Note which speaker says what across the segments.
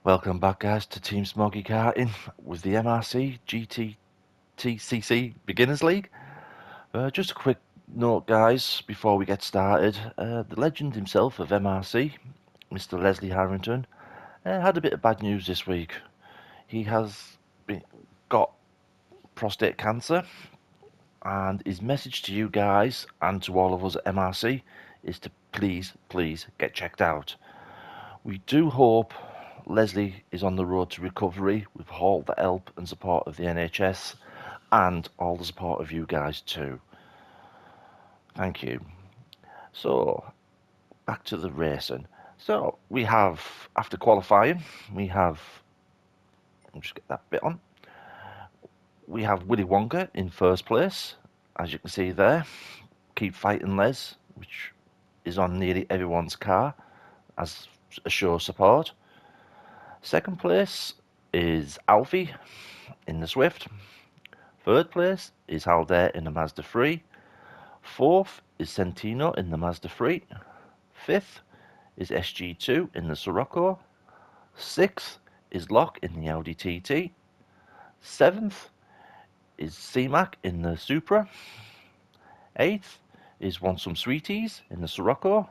Speaker 1: Welcome back, guys, to Team Smoggy Karting with the MRC Gttcc Beginners League. Just a quick note, guys, before we get started. The legend himself of MRC, Mr. Leslie Harrington, had a bit of bad news this week. He has got prostate cancer, and his message to you guys and to all of us at MRC is to please get checked out. We do hope Leslie is on the road to recovery with all the help and support of the NHS and all the support of you guys too. Thank you. So, back to the racing. So, we have, after qualifying, I'll just get that bit on. We have Willy Wonka in first place, as you can see there. Keep Fighting Les, which is on nearly everyone's car as a show of support. Second place is Alfie in the Swift. Third place is Halder in the Mazda 3. Fourth is Centino in the Mazda 3. Fifth is SG2 in the Sirocco. Sixth is Locke in the Audi TT. Seventh is C-Mac in the Supra. Eighth is Want Some Sweeties in the Sirocco.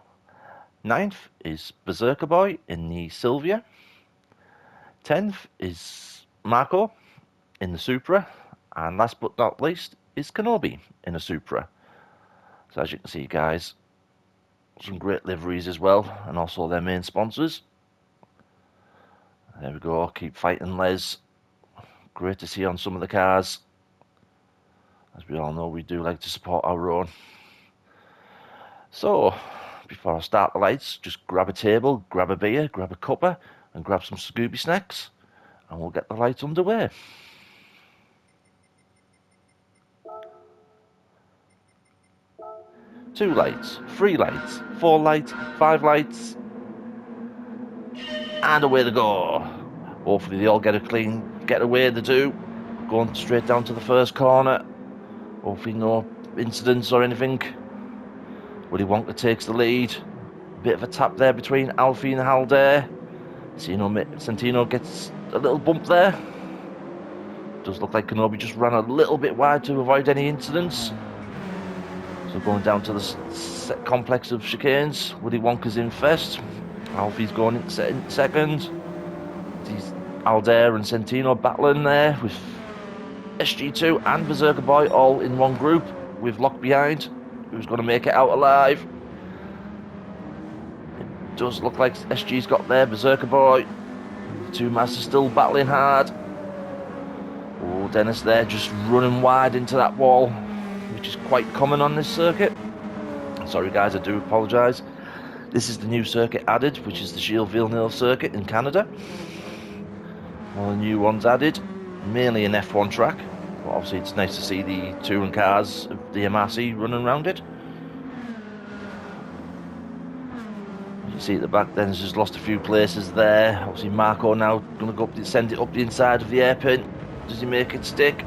Speaker 1: Ninth is Berserker Boy in the Silvia. 10th is Marco in the Supra, and last but not least is Kenobi in a Supra. So as you can see, guys, some great liveries as well, and also their main sponsors. There we go, Keep Fighting Les. Great to see on some of the cars. As we all know, we do like to support our own. So, before I start the lights, just grab a table, grab a beer, grab a cuppa, and grab some Scooby snacks, and we'll get the lights underway. Two lights, three lights, four lights, five lights, and away they go. Hopefully they all get a clean getaway, they do. Going straight down to the first corner. Hopefully no incidents or anything. Willy Wonka takes the lead. Bit of a tap there between Alfie and Halder. Centino gets a little bump there. Does look like Kenobi just ran a little bit wide to avoid any incidents. So going down to the complex of chicanes, Willy Wonka's in first. Alfie's going in second. These Halder and Centino battling there with SG2 and Berserker Boy all in one group with Locke behind. Who's going to make it out alive? It does look like SG's got there, Berserker Boy. The two masters still battling hard. Oh, Dennis there just running wide into that wall, which is quite common on this circuit. Sorry guys, I do apologise. This is the new circuit added, which is the Gilles Villeneuve circuit in Canada. One of the new ones added, mainly an F1 track. But obviously it's nice to see the touring cars of the MRC running around it. You see at the back, Dennis has lost a few places there. Obviously Marco now going to go up, send it up the inside of the hairpin. Does he make it stick?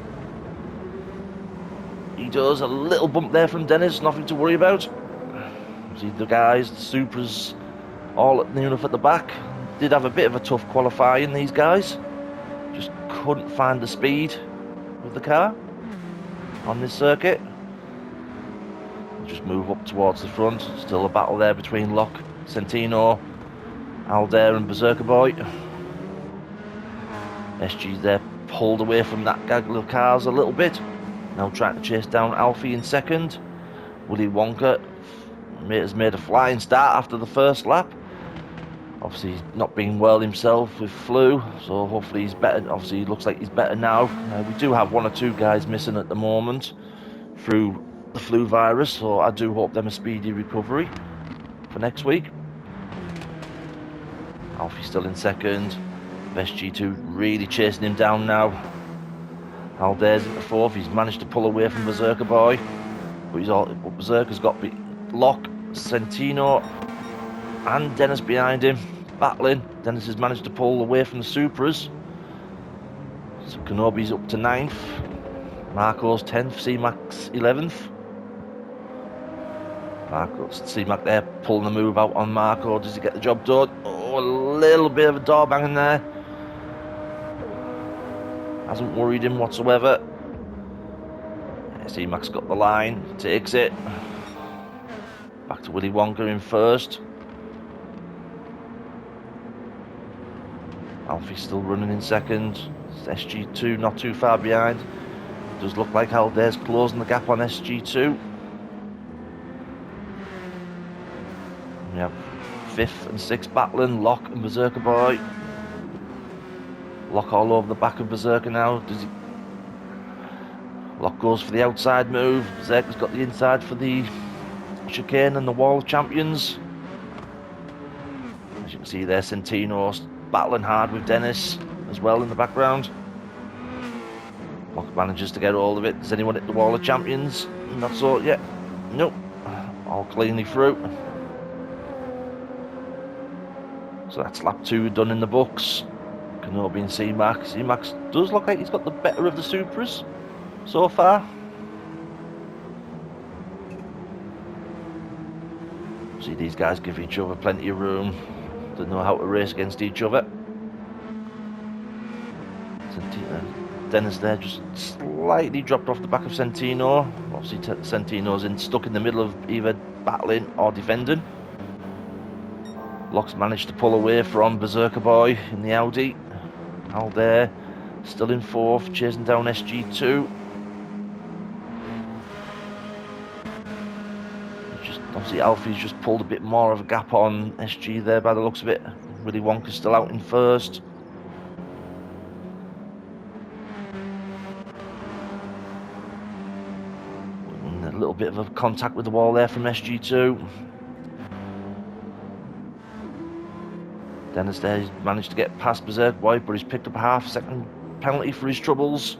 Speaker 1: He does. A little bump there from Dennis, nothing to worry about. See the guys, the Supras, all near enough at the back. Did have a bit of a tough qualifying, these guys. Just couldn't find the speed with the car on this circuit. Just move up towards the front. Still a battle there between Locke, Centino, Halder and Berserker Boy. SG's there, pulled away from that gaggle of cars a little bit. Now trying to chase down Alfie in second. Willy Wonka has made a flying start after the first lap. Obviously he's not been well himself with flu, so hopefully he's better. Obviously he looks like he's better now. We do have one or two guys missing at the moment through the flu virus, so I do hope them a speedy recovery for next week. Alfie's still in second. SG2 really chasing him down now. Halder's in the fourth. He's managed to pull away from Berserker Boy, but Berserker's got Locke, Centino and Dennis behind him, battling. Dennis has managed to pull away from the Supras. So Kenobi's up to 9th. Marco's 10th, C-Mac's 11th. C-Mac there, pulling the move out on Marco. Does he get the job done? Oh, a little bit of a door banging there. Hasn't worried him whatsoever. C-Mac's got the line, takes it. Back to Willy Wonka in first. Alfie's still running in second. SG2 not too far behind. Does look like Haldare's closing the gap on SG2. We have 5th and 6th battling, Locke and Berserker Boy. Locke all over the back of Berserker now. Locke goes for the outside move. Berserker's got the inside for the chicane and the wall of champions. As you can see there, Centino's battling hard with Dennis as well in the background. Locke manages to get all of it. Does anyone hit the wall of champions? Not so yet. Nope. All cleanly through. So that's lap 2 done in the books. Kenobi and C-Mac. C-Mac does look like he's got the better of the Supras so far. See, these guys give each other plenty of room. They know how to race against each other. Dennis there just slightly dropped off the back of Centino. Obviously Centino's stuck in the middle of either battling or defending. Locke's managed to pull away from Berserker Boy in the Audi. Haldare still in 4th, chasing down SG2. Obviously Alfie's just pulled a bit more of a gap on SG there by the looks of it. Willy Wonka's still out in first. And a little bit of a contact with the wall there from SG2. Dennis there, he's managed to get past Berserk Boy, but he's picked up a half-second penalty for his troubles.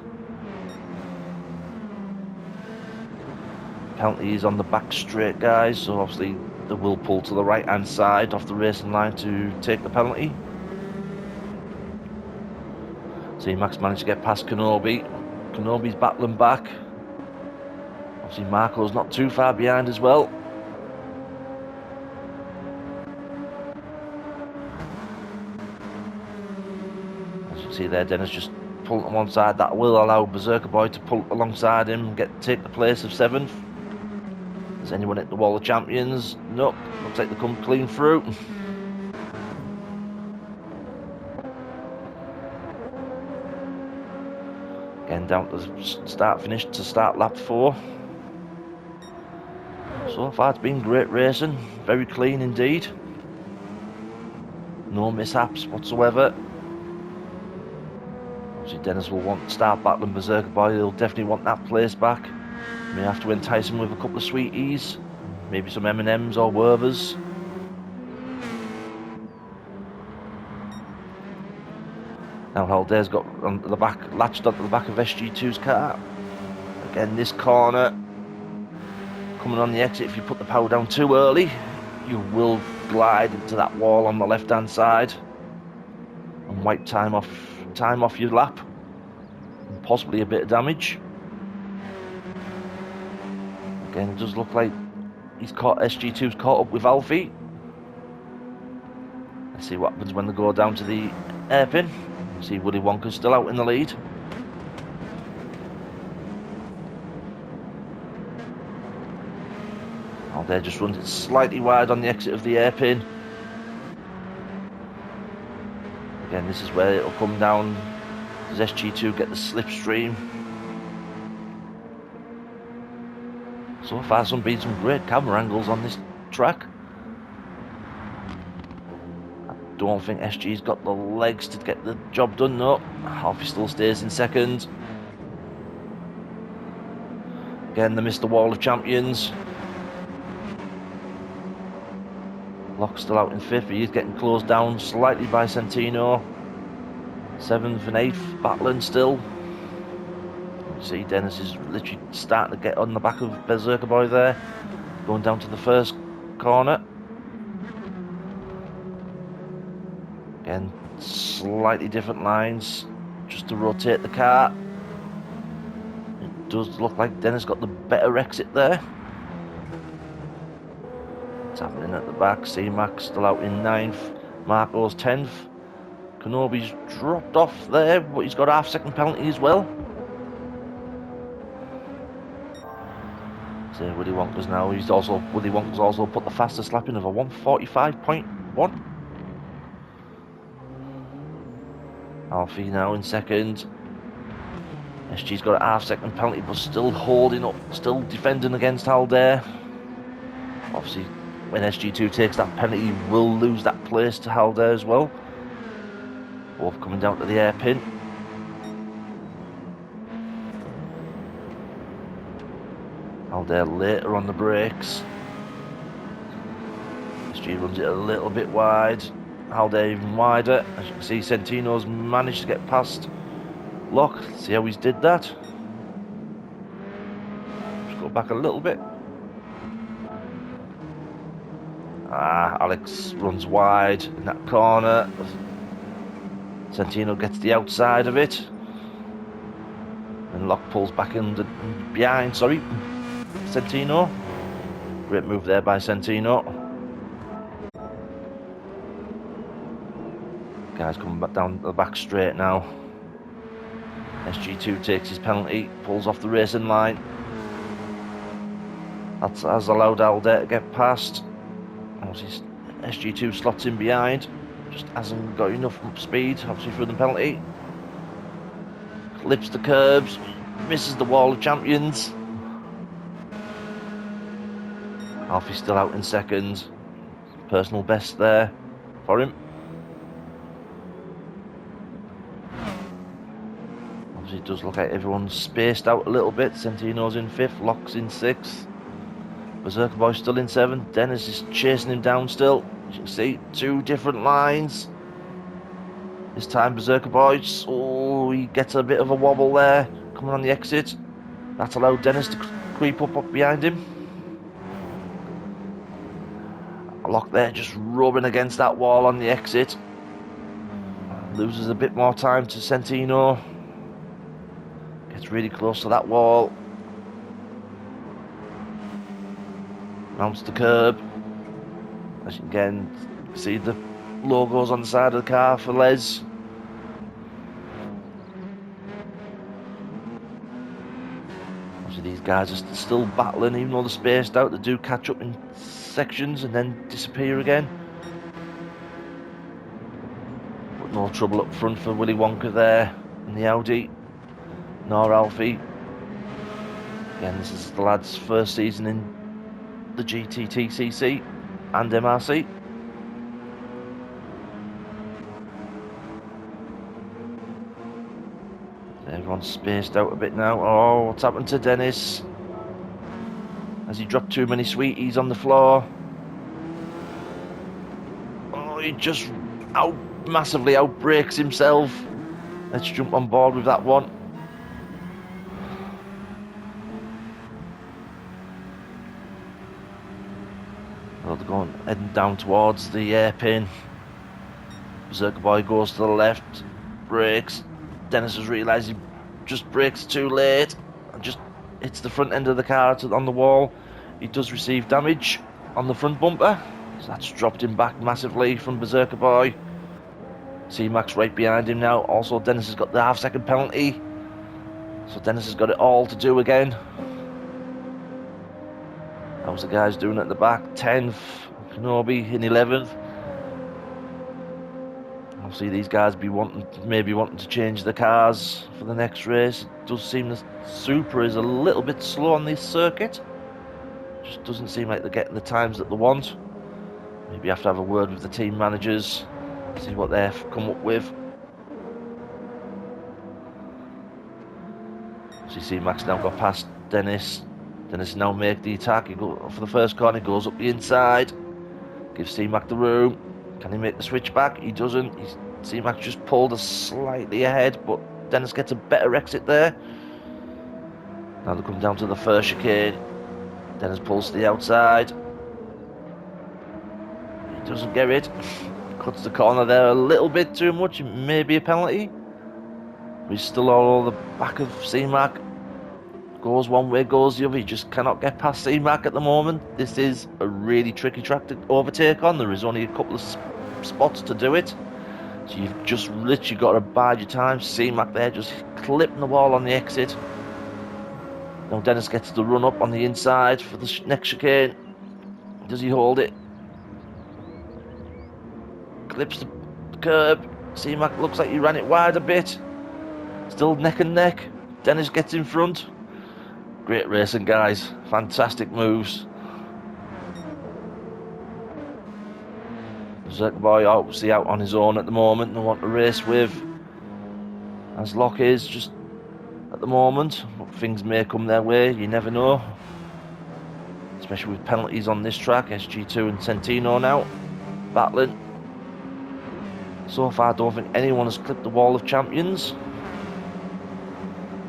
Speaker 1: Penalty is on the back straight, guys, so obviously they will pull to the right-hand side off the racing line to take the penalty. C-Mac's managed to get past Kenobi. Kenobi's battling back. Obviously Marco's not too far behind as well. See there, Dennis just pulled on one side. That will allow Berserker Boy to pull alongside him and take the place of 7th. Does anyone hit the wall of champions? Nope. Looks like they come clean through. Again, down to the start finish to start lap 4. So far it's been great racing. Very clean indeed. No mishaps whatsoever. Obviously Dennis will want to start battling Berserker Boy. He'll definitely want that place back. May have to entice him with a couple of sweeties, maybe some M&Ms or Werthers. Now Haldare's got on the back, latched onto the back of SG2's car. Again, this corner coming on the exit. If you put the power down too early, you will glide into that wall on the left-hand side and wipe time off your lap, and possibly a bit of damage. Again, it does look like SG2's caught up with Alfie. Let's see what happens when they go down to the hairpin. See Willy Wonka's still out in the lead. There just runs it slightly wide on the exit of the hairpin. Again, this is where it'll come down. Does SG2 get the slipstream? So far, some great camera angles on this track. I don't think SG's got the legs to get the job done. No, Alfie still stays in second. Again, they missed the wall of champions. Locke's still out in 5th. He is getting closed down slightly by Centino. 7th and 8th battling still. You see Dennis is literally starting to get on the back of Berserker Boy there. Going down to the first corner. Again, slightly different lines just to rotate the car. It does look like Dennis got the better exit there. What's happening at the back? C-Mac still out in 9th. Marco's 10th. Kenobi's dropped off there, but he's got a half-second penalty as well. So Willy Wonka's now. Willy Wonka's also put the fastest lap in of a 1:45.1. Alfie now in second. SG's got a half-second penalty, but still holding up, still defending against Halder. Obviously, when SG2 takes that penalty, he will lose that place to Halder as well. Both coming down to the hairpin. Halder later on the brakes. SG runs it a little bit wide. Halder even wider. As you can see, Centino's managed to get past Locke. See how he's did that? Just go back a little bit. Alex runs wide in that corner. Centino gets the outside of it. And Locke pulls back in behind, sorry. Centino. Great move there by Centino. Guys coming back down the back straight now. SG2 takes his penalty, pulls off the racing line. That has allowed Halder to get past. Obviously, SG2 slots in behind. Just hasn't got enough speed, obviously, for the penalty. Clips the curbs, misses the wall of champions. Alfie's still out in second. Personal best there for him. Obviously, it does look like everyone's spaced out a little bit. Centino's in fifth, Locke's in sixth. Berserker Boy's still in seventh. Dennis is chasing him down still. As you can see, two different lines. This time Berserker Boy, oh, he gets a bit of a wobble there, coming on the exit. That's allowed Dennis to creep up behind him. Locke there just rubbing against that wall on the exit. Loses a bit more time to Centino. Gets really close to that wall. Mounts the curb. As you can see the logos on the side of the car for Les. Obviously these guys are still battling, even though they're spaced out. They do catch up in sections and then disappear again. But no trouble up front for Willy Wonka there in the Audi, nor Alfie. Again, this is the lad's first season in the Gttcc and MRC. Everyone's spaced out a bit now. Oh, what's happened to Dennis? Has he dropped too many sweeties on the floor? Oh, he just massively outbreaks himself. Let's jump on board with that one. Well, they're going heading down towards the hairpin. Berserker Boy goes to the left, brakes. Dennis has realised he just brakes too late and just hits the front end of the car on the wall. He does receive damage on the front bumper, so that's dropped him back massively from Berserker Boy. C-Max right behind him now. Also, Dennis has got the half-second penalty, so Dennis has got it all to do again. How's the guys doing at the back? 10th, Kenobi in 11th. Obviously these guys maybe wanting to change the cars for the next race. It does seem the Supra is a little bit slow on this circuit. Just doesn't seem like they're getting the times that they want. Maybe you have to have a word with the team managers, see what they've come up with. So you see Max now got past Dennis. Dennis now make the attack. He goes for the first corner, he goes up the inside. Gives C-Mac the room. Can he make the switch back? He doesn't. C-Mac just pulled us slightly ahead, but Dennis gets a better exit there. Now they come down to the first chicane. Dennis pulls to the outside. He doesn't get it. Cuts the corner there a little bit too much. Maybe a penalty. But he's still all over the back of C-Mac. Goes one way, goes the other. He just cannot get past C-Mac at the moment. This is a really tricky track to overtake on. There is only a couple of spots to do it. So you've just literally got to bide your time. C-Mac there just clipping the wall on the exit. Now Dennis gets the run up on the inside for the next chicane. Does he hold it? Clips the curb. C-Mac looks like he ran it wide a bit. Still neck and neck. Dennis gets in front. Great racing, guys. Fantastic moves. Zerk Boy obviously out on his own at the moment. No one to race with. As Locke is just at the moment. But things may come their way. You never know. Especially with penalties on this track. SG2 and Santino now battling. So far, I don't think anyone has clipped the wall of champions.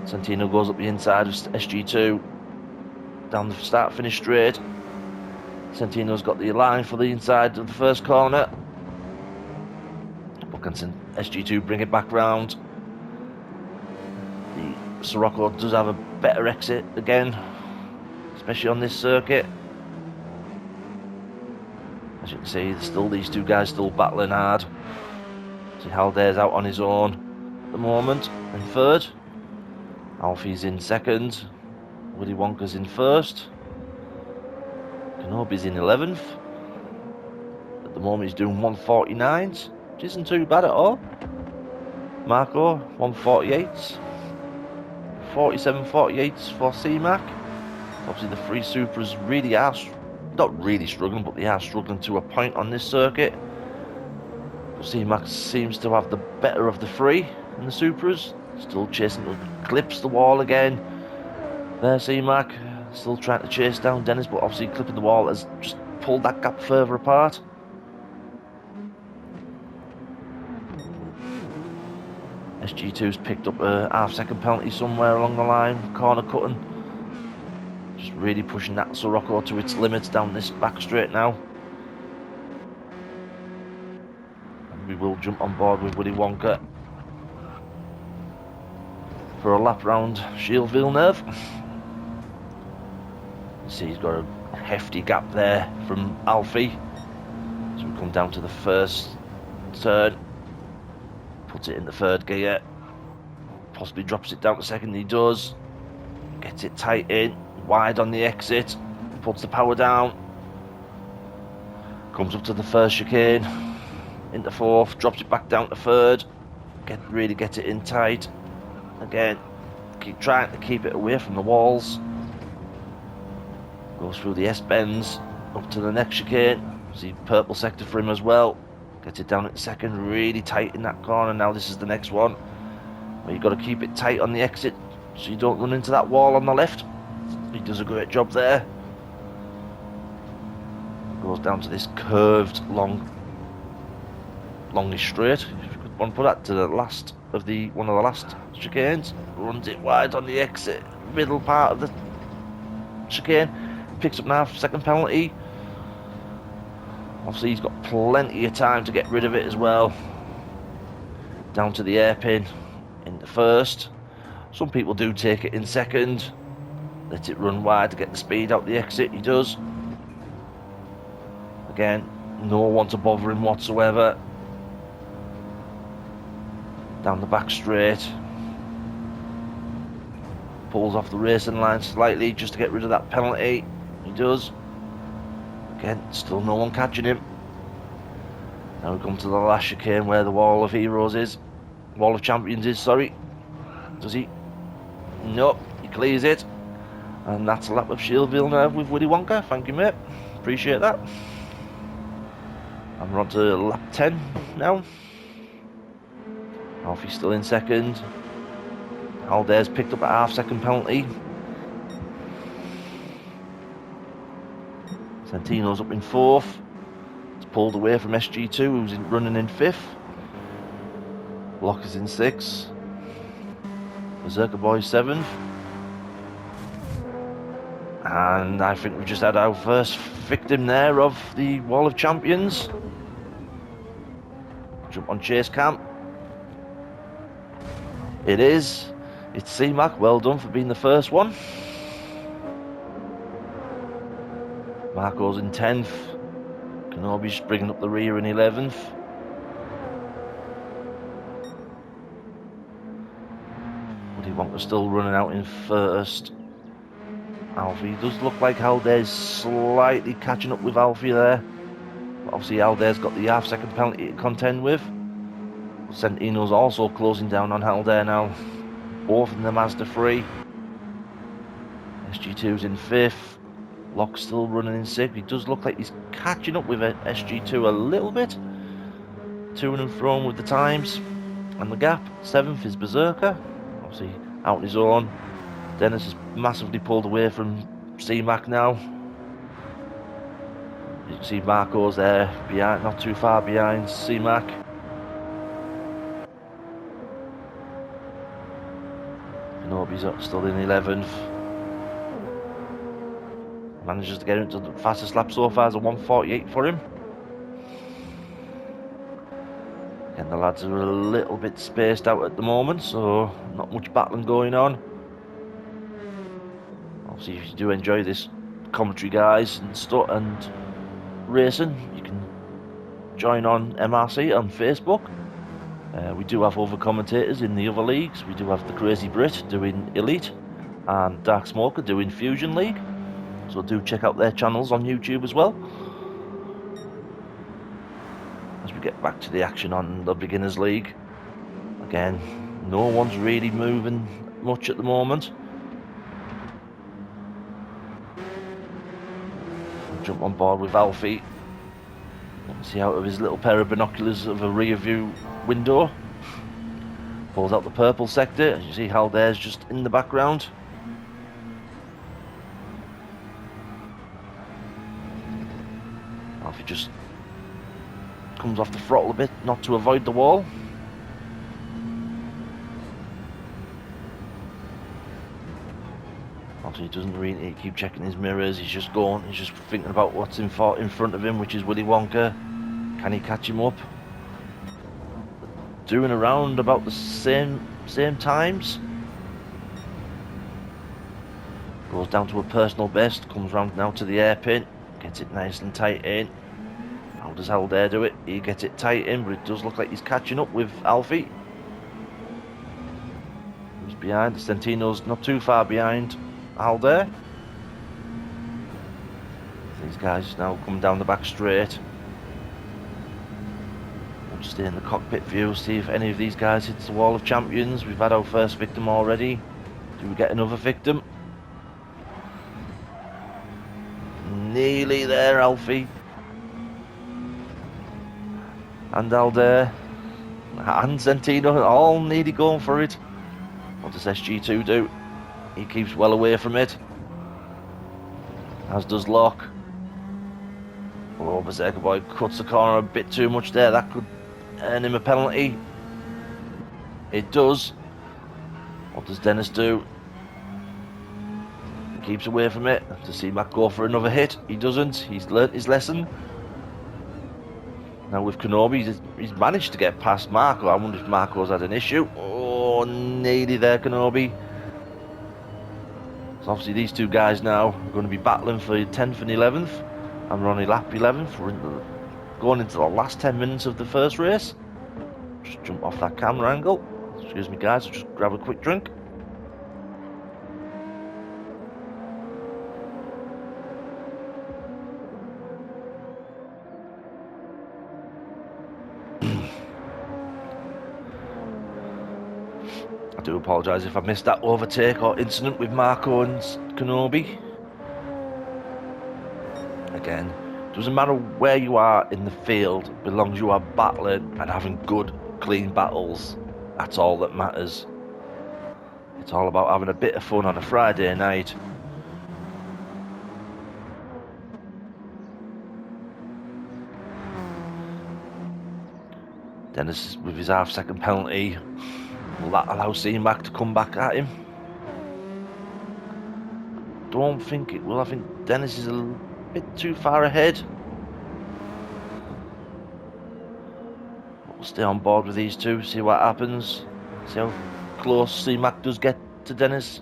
Speaker 1: Santino goes up the inside of SG2. Down the start-finish straight. Santino's got the line for the inside of the first corner. But can SG2 bring it back round? The Sirocco does have a better exit again, especially on this circuit. As you can see, there's still these two guys still battling hard. See Haldare's out on his own at the moment in third. Alfie's in second. Willy Wonka's in first. Kenobi's in 11th. At the moment he's doing 149s, which isn't too bad at all. Marco, 148s. 47 48s for C-Mac. Obviously the three Supras really are, not really struggling, but they are struggling to a point on this circuit. C-Mac seems to have the better of the three in the Supras. Still chasing, clips the wall again. There C-Mac, still trying to chase down Dennis, but obviously clipping the wall has just pulled that gap further apart. SG2's picked up a half-second penalty somewhere along the line, corner cutting. Just really pushing that Sirocco to its limits down this back straight now. And we will jump on board with Willy Wonka for a lap round Gilles Villeneuve. See, he's got a hefty gap there from Alfie. So we come down to the first turn. Puts it in the third gear. Possibly drops it down to second. He does. Gets it tight in. Wide on the exit. Puts the power down. Comes up to the first chicane. Into fourth. Drops it back down to third. Really get it in tight. Again, keep trying to keep it away from the walls. Goes through the S-bends. Up to the next chicane. See purple sector for him as well. Gets it down at second, really tight in that corner. Now this is the next one where you've got to keep it tight on the exit so you don't run into that wall on the left. He does a great job there. Goes down to this curved, longish straight. If you could put that to the last of one of the last chicanes. Runs it wide on the exit, middle part of the chicane. Picks up now second penalty. Obviously he's got plenty of time to get rid of it as well. Down to the hairpin in the first. Some people do take it in second. Let it run wide to get the speed out the exit. He does. Again, no one to bother him whatsoever. Down the back straight. Pulls off the racing line slightly just to get rid of that penalty. He does. Again, still no one catching him. Now we come to the last chicane where the Wall of Heroes is. Wall of Champions is, sorry. Does he? Nope, he clears it. And that's a lap of Gilles Villeneuve with Willy Wonka. Thank you, mate. Appreciate that. And we're on to lap 10 now. Alfie's still in second. Haldare's picked up a half-second penalty. Santino's up in fourth. It's pulled away from SG2, who's running in fifth. Locke is in sixth. Berserker Boy seventh. And I think we've just had our first victim there of the Wall of Champions. Jump on chase cam. It is. It's C-Mac. Well done for being the first one. Marco's in 10th. Kenobi's bringing up the rear in 11th. Willy Wonka's still running out in first. Alfie does look like Haldare's slightly catching up with Alfie there. But obviously Haldare's got the half-second penalty to contend with. Santino's also closing down on Haldare now. Both in the Mazda 3. SG2's in 5th. Locke's still running in 6th. He does look like he's catching up with SG2 a little bit. To and fro with the times and the gap. 7th is Berserker. Obviously out on his own. Dennis has massively pulled away from C-Mac now. You can see Marco's there, behind, not too far behind C-Mac. Kenobi's still in 11th. Manages to get into the fastest lap so far, is a 1:48 for him. And the lads are a little bit spaced out at the moment, so not much battling going on. Obviously, if you do enjoy this commentary, guys, and racing, you can join on MRC on Facebook. We do have other commentators in the other leagues. We do have the Crazy Brit doing Elite and Dark Smoker doing Fusion League, so do check out their channels on YouTube as well. As we get back to the action on the Beginners League, again, no one's really moving much at the moment. Jump on board with Alfie. See out of his little pair of binoculars of a rear view window. Pulls out the purple sector. As you see, Haldare's just in the background. Alfie just comes off the throttle a bit, not to avoid the wall. Obviously, he doesn't really keep checking his mirrors. He's just going. He's just thinking about what's in front of him, which is Willy Wonka. Can he catch him up? Doing around about the same times. Goes down to a personal best. Comes round now to the airpin. Gets it nice and tight in. How does Haldare do it? He gets it tight in, but it does look like he's catching up with Alfie. Who's behind? Centino's not too far behind Haldare. These guys now coming down the back straight. We'll stay in the cockpit view, see if any of these guys hits the wall of champions. We've had our first victim already. Do we get another victim? Nearly there, Alfie. And Haldare and Centino all nearly going for it. What does SG2 do? He keeps well away from it. As does Locke. Oh, Berserker Boy cuts the corner a bit too much there. That could earn him a penalty. It does. What does Dennis do? He keeps away from it. To see Mac go for another hit. He doesn't. He's learnt his lesson. Now with Kenobi, he's managed to get past Marco. I wonder if Marco's had an issue. Oh, nearly there, Kenobi. So obviously these two guys now are going to be battling for 10th and 11th. And we're on lap 11th. We're going into the last 10 minutes of the first race. Just jump off that camera angle. Excuse me, guys, I'll just grab a quick drink. I do apologise if I missed that overtake or incident with Marco and Kenobi. Again, doesn't matter where you are in the field, as long as you are battling and having good, clean battles. That's all that matters. It's all about having a bit of fun on a Friday night. Dennis with his half-second penalty. Will that allow C-Mac to come back at him? Don't think it will. I think Dennis is a bit too far ahead. We'll stay on board with these two, see what happens. See how close C-Mac does get to Dennis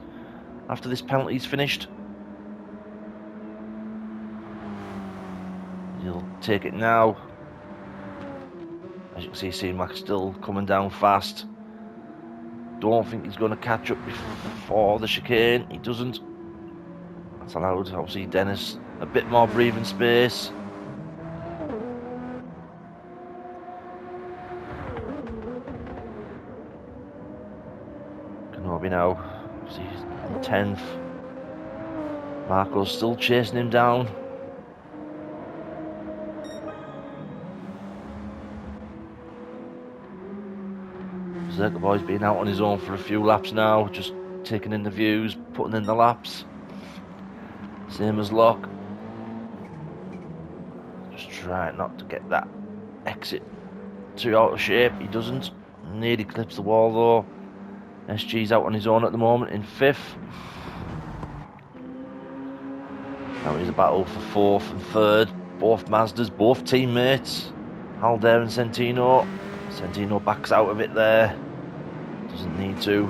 Speaker 1: after this penalty's finished. He'll take it now. As you can see, C-Mac still coming down fast. Don't think he's going to catch up before the chicane. He doesn't. That's allowed, obviously, Dennis a bit more breathing space. Kenobi now, obviously, he's in 10th. Marco's still chasing him down. Berserker Boy's been out on his own for a few laps now, just taking in the views, putting in the laps. Same as Locke. Just trying not to get that exit too out of shape. He doesn't. Nearly clips the wall though. SG's out on his own at the moment in 5th. Now he's a battle for 4th and 3rd. Both Mazdas, both teammates. Aldair and Centino. Centino backs out of it there. Doesn't need to.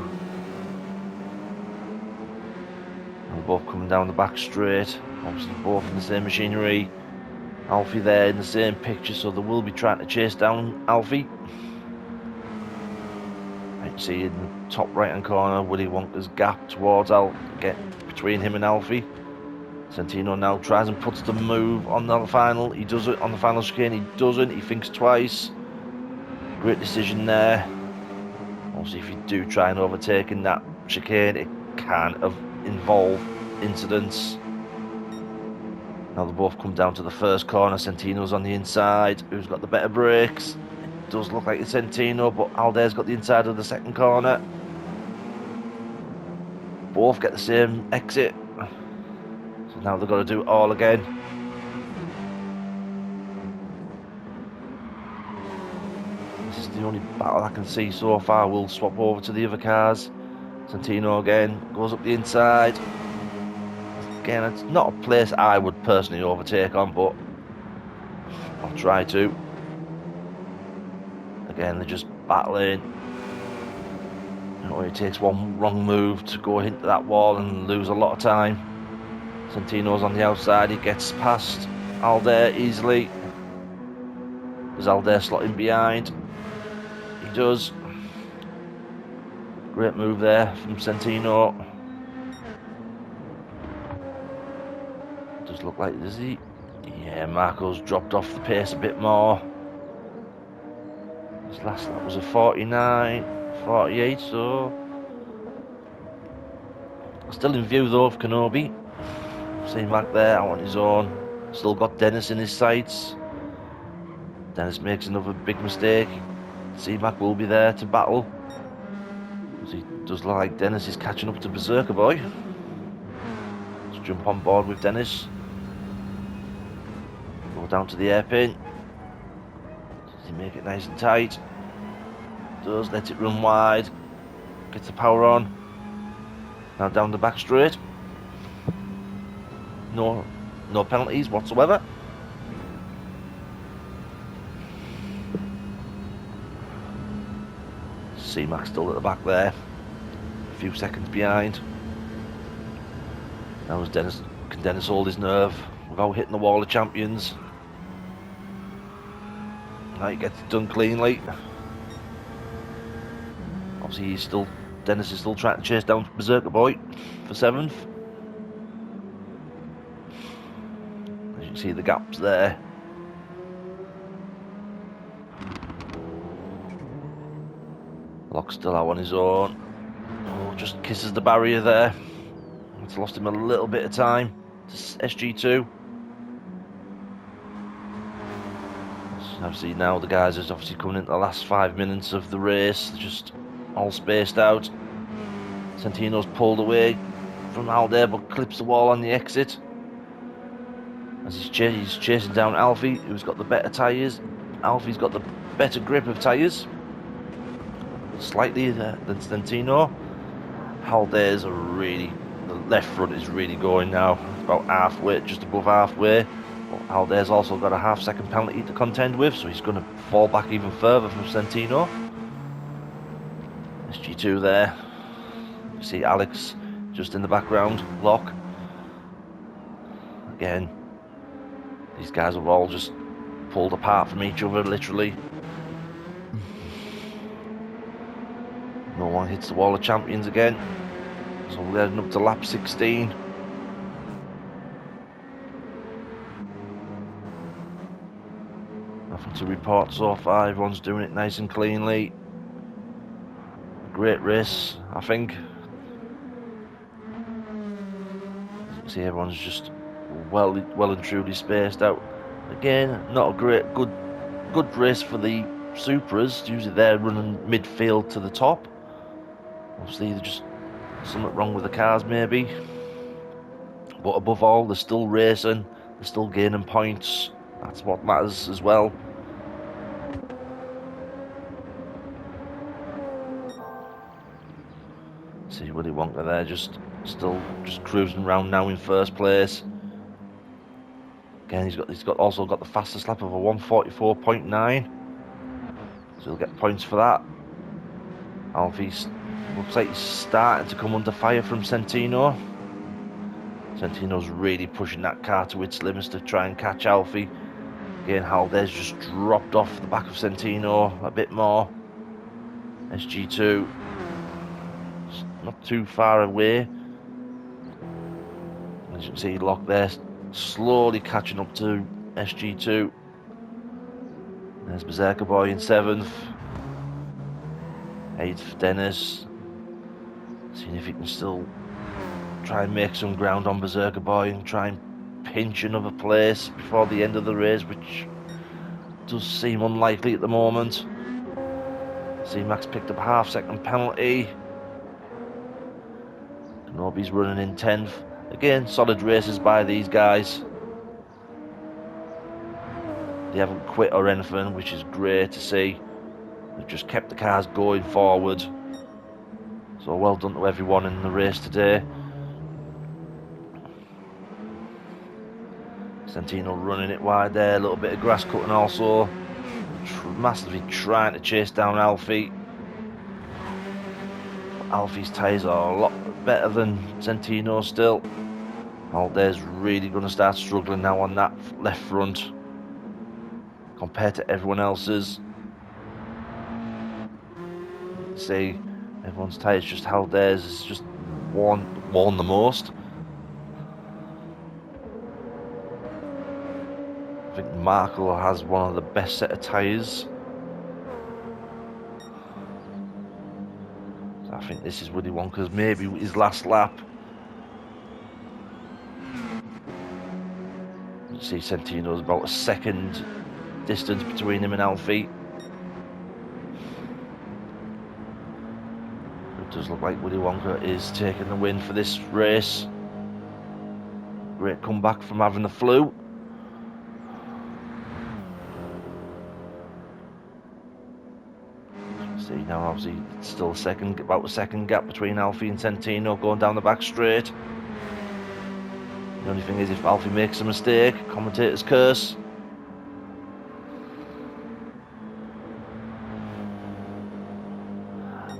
Speaker 1: They're both coming down the back straight. Obviously both in the same machinery. Alfie there in the same picture, so they will be trying to chase down Alfie. You can see in the top right hand corner Willy Wonka's gap towards get between him and Alfie. Centino now tries and puts the move on the final. He does it on the final chicane. He doesn't. He thinks twice. Great decision there. Obviously, if you do try and overtake in that chicane, it can involve incidents. Now they both come down to the first corner. Centino's on the inside. Who's got the better brakes? It does look like it's Centino, but Aldair's got the inside of the second corner. Both get the same exit. So now they've got to do it all again. This is the only battle I can see so far. We'll swap over to the other cars. Centino again goes up the inside. Again, it's not a place I would personally overtake on, but I'll try to. Again, they're just battling. You know, it takes one wrong move to go into that wall and lose a lot of time. Centino's on the outside. He gets past Aldair easily. Does Aldair slot in behind? He does. Great move there from Centino. Does look like, does he? Yeah, Marco's dropped off the pace a bit more. His last lap was a 49, 48, so still in view though of Kenobi. See Mac there out on his own. Still got Dennis in his sights. Dennis makes another big mistake. C-Mac will be there to battle. He does look like Dennis is catching up to Berserker Boy. Let's jump on board with Dennis. Go down to the hairpin. Does he make it nice and tight? Does, let it run wide. Gets the power on. Now down the back straight. No penalties whatsoever. C-Mac still at the back there. A few seconds behind. Now can Dennis hold his nerve without hitting the wall of champions? Now he gets it done cleanly. Obviously Dennis is still trying to chase down Berserker Boy for 7th. As you can see the gaps there. Locke's still out on his own. Oh, just kisses the barrier there. It's lost him a little bit of time to SG2. Obviously now the guys are obviously coming into the last 5 minutes of the race. They're just all spaced out. Centino's pulled away from Aldair but clips the wall on the exit. As he's chasing down Alfie, who's got the better tyres. Alfie's got the better grip of tyres. Slightly than Centino. Aldair's the left front is really going now. It's about halfway, just above halfway. But Aldair's also got a half-second penalty to contend with, so he's going to fall back even further from Centino. SG2 there. You see Alex just in the background. Locke. Again, these guys have all just pulled apart from each other, literally. No one hits the wall of champions again. So we're heading up to lap 16. Nothing to report so far. Everyone's doing it nice and cleanly. Great race, I think. As you can see, everyone's just well and truly spaced out. Again, not a good race for the Supras. Usually they're running midfield to the top. Obviously, there's just something wrong with the cars, maybe. But above all, they're still racing. They're still gaining points. That's what matters as well. See Willy Wonka there, still cruising around now in first place. Again, he's also got the fastest lap of a 1:44.9, so he'll get points for that. Alfie looks like he's starting to come under fire from Centino. Centino's really pushing that car to its limits to try and catch Alfie. Again, Haldez just dropped off the back of Centino a bit more. SG2 not too far away. As you can see, Locke there slowly catching up to SG2. There's Berserker Boy in 7th. 8th, Dennis. Seeing if he can still try and make some ground on Berserker Boy and try and pinch another place before the end of the race, which does seem unlikely at the moment. See, Max picked up a half-second penalty. Kenobi's running in 10th. Again, solid races by these guys. They haven't quit or anything, which is great to see. They've just kept the cars going forward. So well done to everyone in the race today. Centino running it wide there, a little bit of grass cutting also. Massively trying to chase down Alfie. Alfie's tyres are a lot better than Centino still. Alde's really going to start struggling now on that left front compared to everyone else's. You can see everyone's tyres just how theirs is just worn the most. I think Markle has one of the best set of tyres. So I think this is Willy Wonka's maybe his last lap. You see Centino's about a second distance between him and Alfie. It does look like Willy Wonka is taking the win for this race. Great comeback from having the flu. See now, obviously, it's still about a second gap between Alfie and Centino going down the back straight. The only thing is, if Alfie makes a mistake, commentator's curse.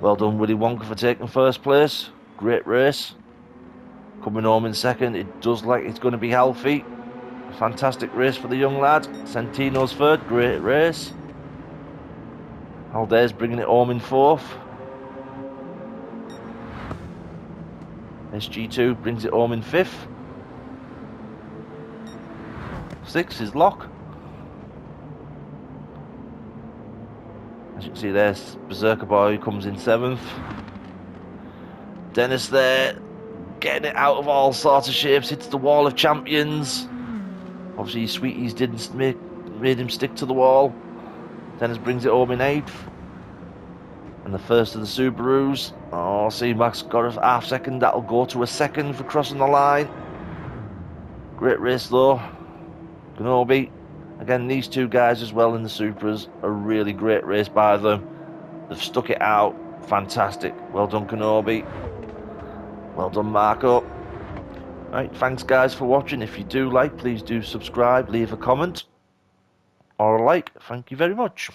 Speaker 1: Well done, Willy Wonka, for taking first place. Great race. Coming home in second, it does like it's going to be Alfie. A fantastic race for the young lad. Centino's third, great race. Alde's bringing it home in fourth. SG2 brings it home in fifth. Sixth is Locke. As you can see, there's Berserker Boy comes in seventh. Dennis there, getting it out of all sorts of shapes, hits the wall of champions. Obviously, Sweeties didn't made him stick to the wall. Dennis brings it home in 8th. And the first of the Subarus. Oh, see, Max got a half second. That'll go to a second for crossing the line. Great race, though. Kenobi. Again, these two guys as well in the Supras. A really great race by them. They've stuck it out. Fantastic. Well done, Kenobi. Well done, Marco. Right, thanks, guys, for watching. If you do like, please do subscribe, leave a comment or a like. Thank you very much.